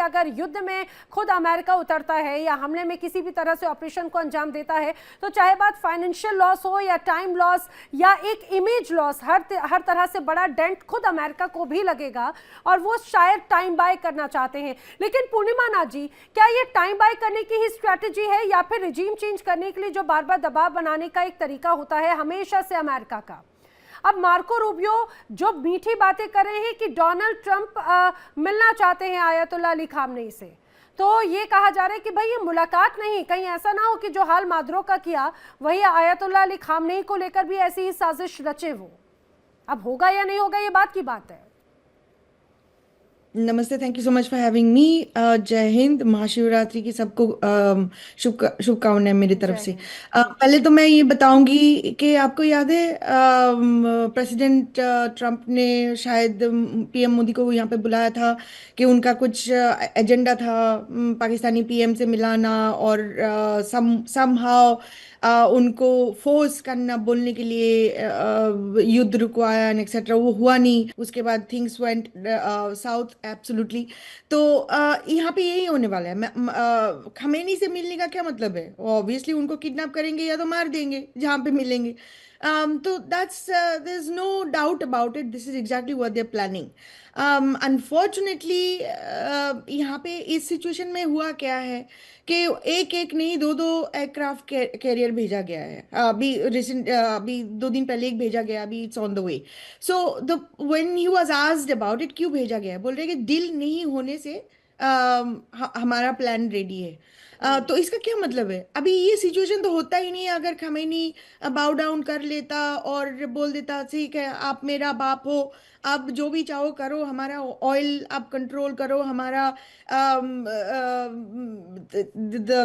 अगर युद्ध में खुद अमेरिका उतरता है या हमले में किसी भी तरह से ऑपरेशन को अंजाम देता है, तो चाहे बात फाइनेंशियल लॉस हो या टाइम लॉस या एक इमेज लॉस, हर तरह से बड़ा डेंट खुद अमेरिका को भी लगेगा और वो शायद टाइम बाय करना चाहते हैं। लेकिन पूर्णिमा नाथ जी, क्या ये टाइम बाय करने की ही स्ट्रैटेजी है या फिर रिजीम चेंज करने के लिए जो बार बार दबाव बनाने का एक तरीका होता है हमेशा से अमेरिका का? अब मार्को रूबियो जो मीठी बातें कर रहे हैं कि डोनाल्ड ट्रंप मिलना चाहते हैं आयतुल्ला अली खामनेई से, तो ये कहा जा रहा है कि भाई ये मुलाकात नहीं, कहीं ऐसा ना हो कि जो हाल मादरो का किया वही आयतुल्ला अली खामनेई को लेकर भी ऐसी ही साजिश रचे वो। अब होगा या नहीं होगा ये बात की बात है। नमस्ते, thank you so much for having me. जय हिंद, महाशिवरात्रि की सबको शुभकामनाएं मेरी तरफ जय से। हिंद। पहले तो मैं ये बताऊंगी कि आपको याद है प्रेसिडेंट ट्रंप ने शायद पीएम मोदी को यहाँ पे बुलाया था कि उनका कुछ एजेंडा था पाकिस्तानी पीएम से मिलाना और समहाउ उनको फोर्स करना बोलने के लिए युद्ध रुकवाया एंड एक्सेट्रा। वो हुआ नहीं, उसके बाद थिंग्स वेंट साउथ एब्सोल्युटली। तो यहाँ पे यही होने वाला है। खमेनी से मिलने का क्या मतलब है? ऑब्वियसली उनको किडनैप करेंगे या तो मार देंगे जहाँ पे मिलेंगे। तो that's there is no doubt about it, this is exactly what they are planning. Unfortunately यहाँ पे इस सिचुएशन में हुआ क्या है कि एक एक नहीं, दो दो एयरक्राफ्ट कैरियर भेजा गया है। अभी 2 दिन पहले एक भेजा गया, अभी it's on the way. So the when he was asked about it, क्यों भेजा गया है, बोल रहे कि डील नहीं होने से हमारा प्लान रेडी है। तो इसका क्या मतलब है? अभी ये सिचुएशन तो होता ही नहीं है। अगर खमेनी बाउ डाउन कर लेता और बोल देता ठीक है आप मेरा बाप हो, आप जो भी चाहो करो, हमारा ऑयल आप कंट्रोल करो, हमारा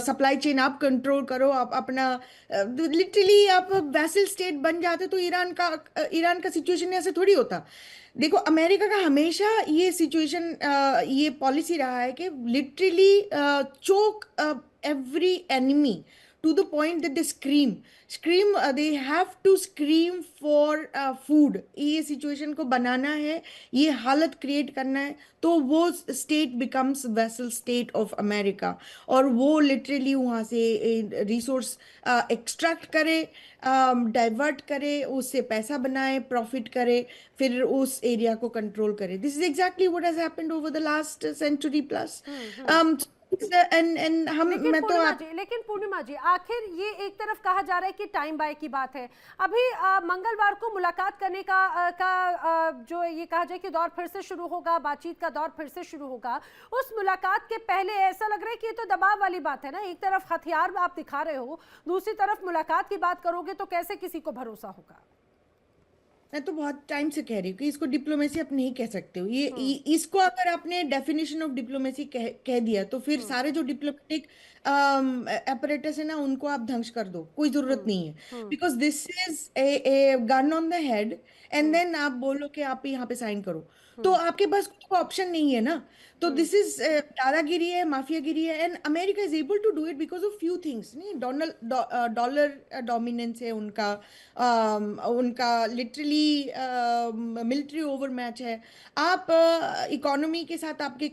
सप्लाई चेन आप कंट्रोल करो, आप अपना लिटरली आप वैसल स्टेट बन जाते, तो ईरान का सिचुएशन ऐसे थोड़ी होता। देखो, अमेरिका का हमेशा ये सिचुएशन, ये पॉलिसी रहा है कि literally choke every enemy to the point that they scream, they have to scream for food। ये सिचुएशन को बनाना है, ये हालत क्रिएट करना है, तो वो state becomes vessel state of America और वो लिटरली वहाँ से रिसोर्स एक्सट्रैक्ट करे, डाइवर्ट करे, उससे पैसा बनाए, प्रॉफिट करे, फिर उस एरिया को कंट्रोल करे। This is exactly what has happened over the last century plus. And हम मैं तो आप लेकिन पूर्णिमा जी, आखिर ये एक तरफ कहा जा रहा है कि टाइम बाय की बात है, अभी मंगलवार को मुलाकात करने का जो ये कहा जाए कि दौर फिर से शुरू होगा, बातचीत का दौर फिर से शुरू होगा। उस मुलाकात के पहले ऐसा लग रहा है कि ये तो दबाव वाली बात है ना, एक तरफ हथियार आप दिखा रहे हो, दूसरी तरफ मुलाकात की बात करोगे तो कैसे किसी को भरोसा होगा? मैं तो बहुत टाइम से कह रही हूँ कि इसको डिप्लोमेसी आप नहीं कह सकते हो। इसको अगर आपने डेफिनेशन ऑफ डिप्लोमेसी कह दिया तो फिर सारे जो डिप्लोमेटिक apparatus है ना, उनको आप ध्वंस कर दो, कोई जरूरत नहीं है। Because this is a gun on the head and then आप बोलो कि आप यहाँ पे साइन करो, तो आपके पास कोई ऑप्शन नहीं है ना। तो दिस इज दादागिरी है, माफियागिरी है, and America is able to do it because of few things. नहीं, डॉलर डोमिनेंस है उनका, उनका लिटरली मिलिट्री ओवर मैच है। आप इकोनॉमी के साथ आपके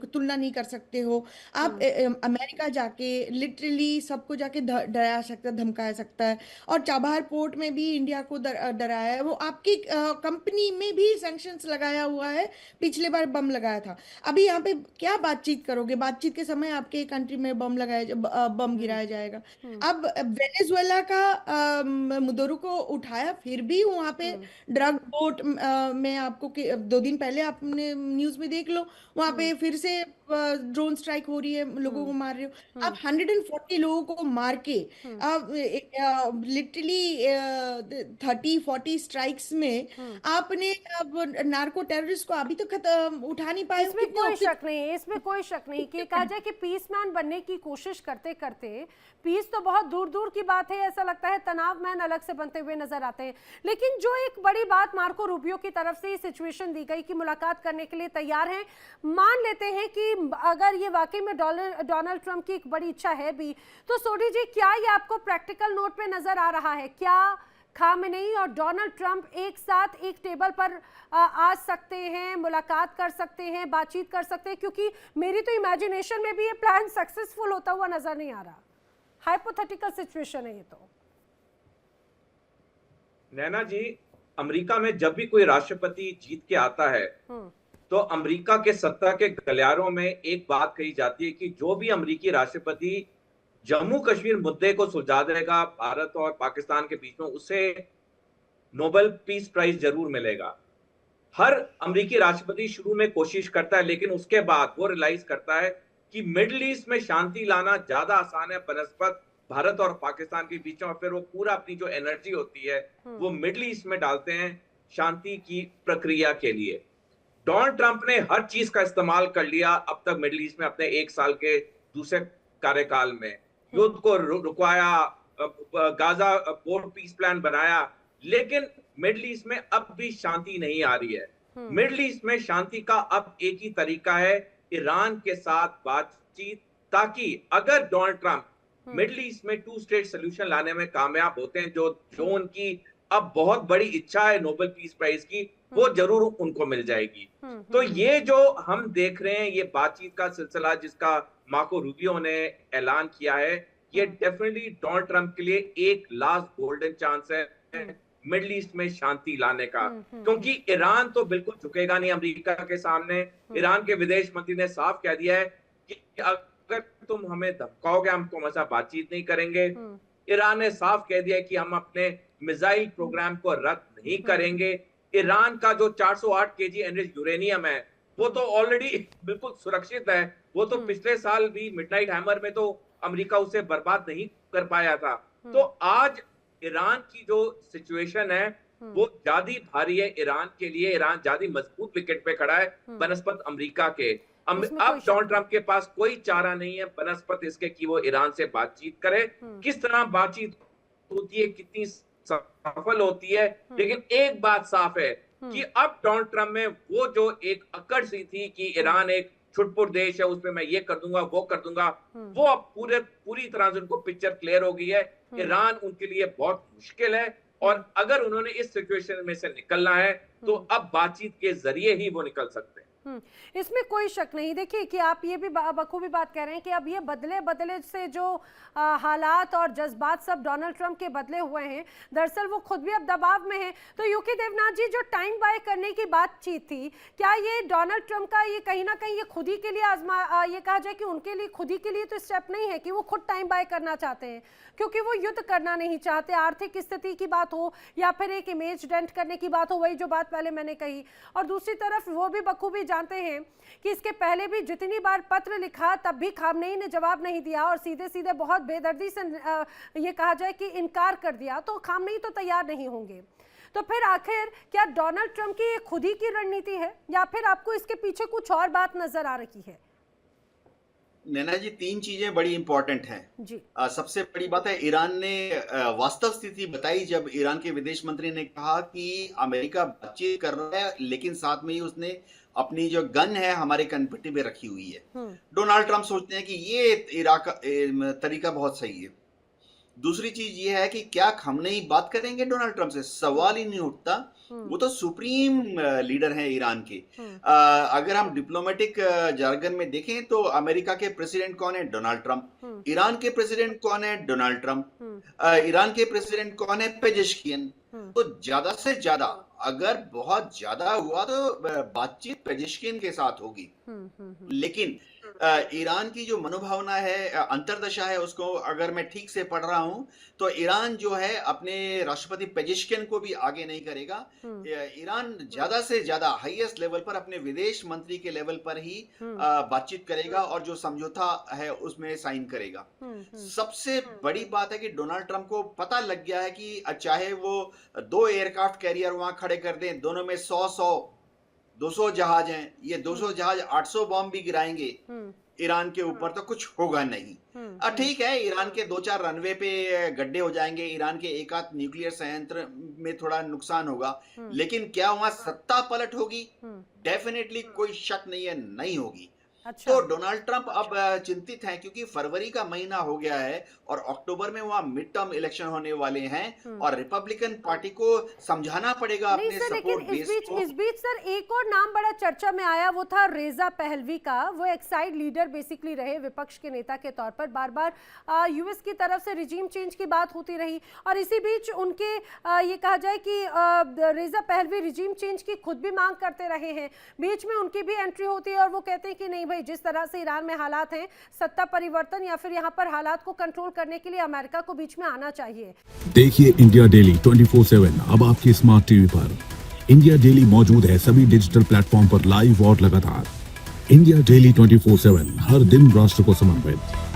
तुलना नहीं कर सकते हो। आप अमेरिका जाके लिटरली सबको जाके डरा सकता है, धमका सकता है, और चाबहार पोर्ट में भी इंडिया को डराया है। वो आपकी कंपनी में भी सैंक्शंस लगाया हुआ है, पिछले बार बम लगाया था। अभी यहाँ पे क्या बातचीत करोगे? बातचीत के समय आपके कंट्री में बम गिराया जाएगा। अब वेनेजुएला का मुदोरू को उठाया, फिर भी वहां पे ड्रग बोट में आपको 2 दिन पहले आपने न्यूज में देख लो, वहां पे फिर से ड्रोन स्ट्राइक हो रही है, लोगों को मार रहे हो आप। 140 लोगों को मार के आप लिटरली 30-40 स्ट्राइक्स में आपने अब नार्को टेररिस्ट को अभी तक उठा नहीं पाए। इसमें कोई शक नहीं है, इसमें कोई शक नहीं कि कहा जाए कि पीसमैन बनने की कोशिश करते करते पीस तो बहुत दूर दूर की बात है, ऐसा लगता है तनाव मैन अलग से बनते हुए नजर आते हैं। लेकिन जो एक बड़ी बात मार्को रूबियो की तरफ से ये सिचुएशन दी गई कि मुलाकात करने के लिए तैयार हैं, मान लेते हैं कि अगर ये वाकई में डोनाल्ड ट्रंप की एक बड़ी इच्छा है भी, तो सोडी जी क्या ये आपको प्रैक्टिकल नोट पे नजर आ रहा है? क्या खामेनेई और डोनाल्ड ट्रंप एक साथ एक टेबल पर आ सकते हैं, मुलाकात कर सकते हैं, बातचीत कर सकते हैं? क्योंकि मेरी तो इमेजिनेशन में भी ये प्लान सक्सेसफुल होता हुआ नजर नहीं आ रहा। हाइपोथेटिकल सिचुएशन है ये तो। नैना जी, अमेरिका में जब भी कोई राष्ट्रपति जीत के आता है तो अमेरिका के सत्ता के गलियारों में एक बात कही जाती है कि जो भी अमेरिकी राष्ट्रपति जम्मू कश्मीर मुद्दे को सुलझा देगा भारत और पाकिस्तान के बीच में, उसे नोबेल पीस प्राइज जरूर मिलेगा। हर अमेरिकी राष्ट्रपति शुरू में कोशिश करता है, लेकिन उसके बाद वो रियलाइज करता है कि मिडिल ईस्ट में शांति लाना ज्यादा आसान है बनस्पत भारत और पाकिस्तान के बीच में, और फिर वो पूरा अपनी जो एनर्जी होती है वो मिडिल ईस्ट में डालते हैं शांति की प्रक्रिया के लिए। डोनाल्ड ट्रंप ने हर चीज का इस्तेमाल कर लिया अब तक मिडिल ईस्ट में अपने 1 साल के दूसरे कार्यकाल में। युद्ध को रुकवाया, गाजा पोर्ट पीस प्लान बनाया, लेकिन मिडिल ईस्ट में अब भी शांति नहीं आ रही है। मिडिल ईस्ट में शांति का अब एक ही तरीका है, ईरान के साथ बातचीत, ताकि अगर डोनाल्ड ट्रंप मिडिल ईस्ट में 2 स्टेट सोल्यूशन लाने में कामयाब होते हैं, जो उनकी अब बहुत बड़ी इच्छा है नोबेल पीस प्राइज की, वो जरूर उनको मिल जाएगी। तो ये जो हम देख रहे हैं, ये बातचीत का सिलसिला जिसका मार्को रूबियो ने ऐलान किया है, ये डेफिनेटली डोनाल्ड ट्रंप के लिए एक लास्ट गोल्डन चांस है मिडिल ईस्ट में शांति लाने का, क्योंकि ईरान तो बिल्कुल झुकेगा नहीं अमेरिका के सामने। ईरान के विदेश मंत्री ने साफ कह दिया है कि अगर तुम हमें धमकाओगे हम तुम्हारे साथ बातचीत नहीं करेंगे। ईरान ने साफ कह दिया है कि हम अपने मिसाइल प्रोग्राम को रद्द नहीं करेंगे। ईरान का जो 408 केजी एनरिच्ड यूरेनियम है वो तो ऑलरेडी बिल्कुल सुरक्षित है। वो तो पिछले साल भी मिडनाइट हैमर में तो अमेरिका उसे बर्बाद नहीं कर पाया था। तो आज ईरान की जो सिचुएशन है वो ज्यादा भारी है ईरान के लिए। ईरान ज्यादा मजबूत विकेट पे खड़ा है बनस्पत अमेरिका के। अब डोनाल्ड ट्रंप के पास कोई चारा नहीं है बनस्पत इसके कि वो ईरान से बातचीत करे। किस तरह बातचीत होती है, कितनी सफल होती है, लेकिन एक बात साफ है कि अब डोनाल्ड ट्रंप में वो जो एक अकड़ सी थी कि ईरान एक छुटपुट देश है, उसमें मैं ये कर दूंगा वो कर दूंगा, वो अब पूरी तरह से उनको पिक्चर क्लियर हो गई है। ईरान उनके लिए बहुत मुश्किल है, और अगर उन्होंने इस सिचुएशन में से निकलना है तो अब बातचीत के जरिए ही वो निकल सकते हैं। इसमें कोई शक नहीं। देखिए कि आप ये भी बखूबी बात कह रहे हैं कि अब ये बदले से जो हालात और जज्बात सब डोनाल्ड ट्रंप के बदले हुए हैं, दरअसल वो खुद भी अब दबाव में हैं। तो यूके देवनाथ जी, जो टाइम बाय करने की बातचीत थी, क्या ये डोनाल्ड ट्रंप का ये कहीं ना कहीं ये खुद ही के लिए ये कहा जाए कि उनके लिए खुद ही के लिए तो स्टेप नहीं है कि वो खुद टाइम बाय करना चाहते हैं, क्योंकि वो युद्ध करना नहीं चाहते, आर्थिक स्थिति की बात हो या फिर एक इमेज डेंट करने की बात हो, वही जो बात पहले मैंने कही। और दूसरी तरफ वो भी बखूबी जानते हैं कि इसके पहले भी जितनी बार पत्र लिखा तब भी खामनेई ने जवाब नहीं दिया और सीधे सीधे बहुत बेदर्दी से ये कहा जाए कि इनकार कर दिया, तो खामनेई तो तैयार नहीं होंगे। तो फिर आखिर क्या डोनाल्ड ट्रंप की ये खुद ही की रणनीति है या फिर आपको इसके पीछे कुछ और बात नजर आ रही है? नैना जी, 3 चीजें बड़ी इंपॉर्टेंट हैं जी। सबसे बड़ी बात है, ईरान ने वास्तव स्थिति बताई जब ईरान के विदेश मंत्री ने कहा कि अमेरिका बातचीत कर रहा है, लेकिन साथ में ही उसने अपनी जो गन है हमारे कनपट्टी पे रखी हुई है। डोनाल्ड ट्रंप सोचते हैं कि ये तरीका बहुत सही है। दूसरी चीज ये है कि क्या खामनेई बात करेंगे डोनाल्ड ट्रंप से? सवाल ही नहीं उठता। वो तो सुप्रीम लीडर हैं ईरान के। अगर हम डिप्लोमेटिक जार्गन में देखें तो अमेरिका के प्रेसिडेंट कौन है? Donald Trump. ईरान के प्रेसिडेंट कौन है? Donald Trump. ईरान के प्रेसिडेंट कौन है? पेजेश्कियन। तो ज्यादा से ज्यादा अगर बहुत ज्यादा हुआ तो बातचीत पेजेश्किन के साथ होगी। लेकिन ईरान की जो मनोभावना है, अंतर्दशा है, उसको अगर मैं ठीक से पढ़ रहा हूं तो ईरान जो है अपने राष्ट्रपति पेजेश्किन को भी आगे नहीं करेगा। ईरान ज्यादा से ज्यादा हाईएस्ट लेवल पर अपने विदेश मंत्री के लेवल पर ही बातचीत करेगा और जो समझौता है उसमें साइन करेगा। सबसे बड़ी बात है कि डोनाल्ड ट्रंप को पता लग गया है कि चाहे वो 2 एयरक्राफ्ट कैरियर वहां खड़े कर दें, दोनों में 200 जहाज हैं, ये 200 जहाज 800 बॉम्ब भी गिराएंगे ईरान के ऊपर तो कुछ होगा नहीं। ठीक है, ईरान के 2-4 रनवे पे गड्ढे हो जाएंगे, ईरान के एक आध न्यूक्लियर संयंत्र में थोड़ा नुकसान होगा, लेकिन क्या वहां सत्ता पलट होगी? डेफिनेटली कोई शक नहीं है, नहीं होगी। अच्छा। तो डोनाल्ड ट्रंप अब चिंतित हैं क्योंकि फरवरी का महीना हो गया है और अक्टूबर में वहां मिड टर्म इलेक्शन होने वाले हैं और रिपब्लिकन पार्टी को समझाना पड़ेगा नहीं अपने सर, लेकिन सपोर्ट बेस को। इस बीच सर एक और नाम बड़ा चर्चा में आया, वो था रेजा पहलवी का। वो एक साइड लीडर बेसिकली रहे विपक्ष के नेता के तौर पर, बार बार यूएस की तरफ से रिजीम चेंज की बात होती रही और इसी बीच उनके ये कहा जाए कि रेजा पहलवी रिजीम चेंज की खुद भी मांग करते रहे हैं। बीच में उनकी भी एंट्री होती है और वो कहते हैं कि नहीं भाई, जिस तरह से ईरान में हालात हैं, सत्ता परिवर्तन या फिर यहाँ पर हालात को कंट्रोल करने के लिए अमेरिका को बीच में आना चाहिए। देखिए इंडिया डेली 24/7 अब आपकी स्मार्ट टीवी पर। इंडिया डेली मौजूद है सभी डिजिटल प्लेटफॉर्म पर लाइव और लगातार। इंडिया डेली 24/7 हर दिन राष्ट्र को समर्पित।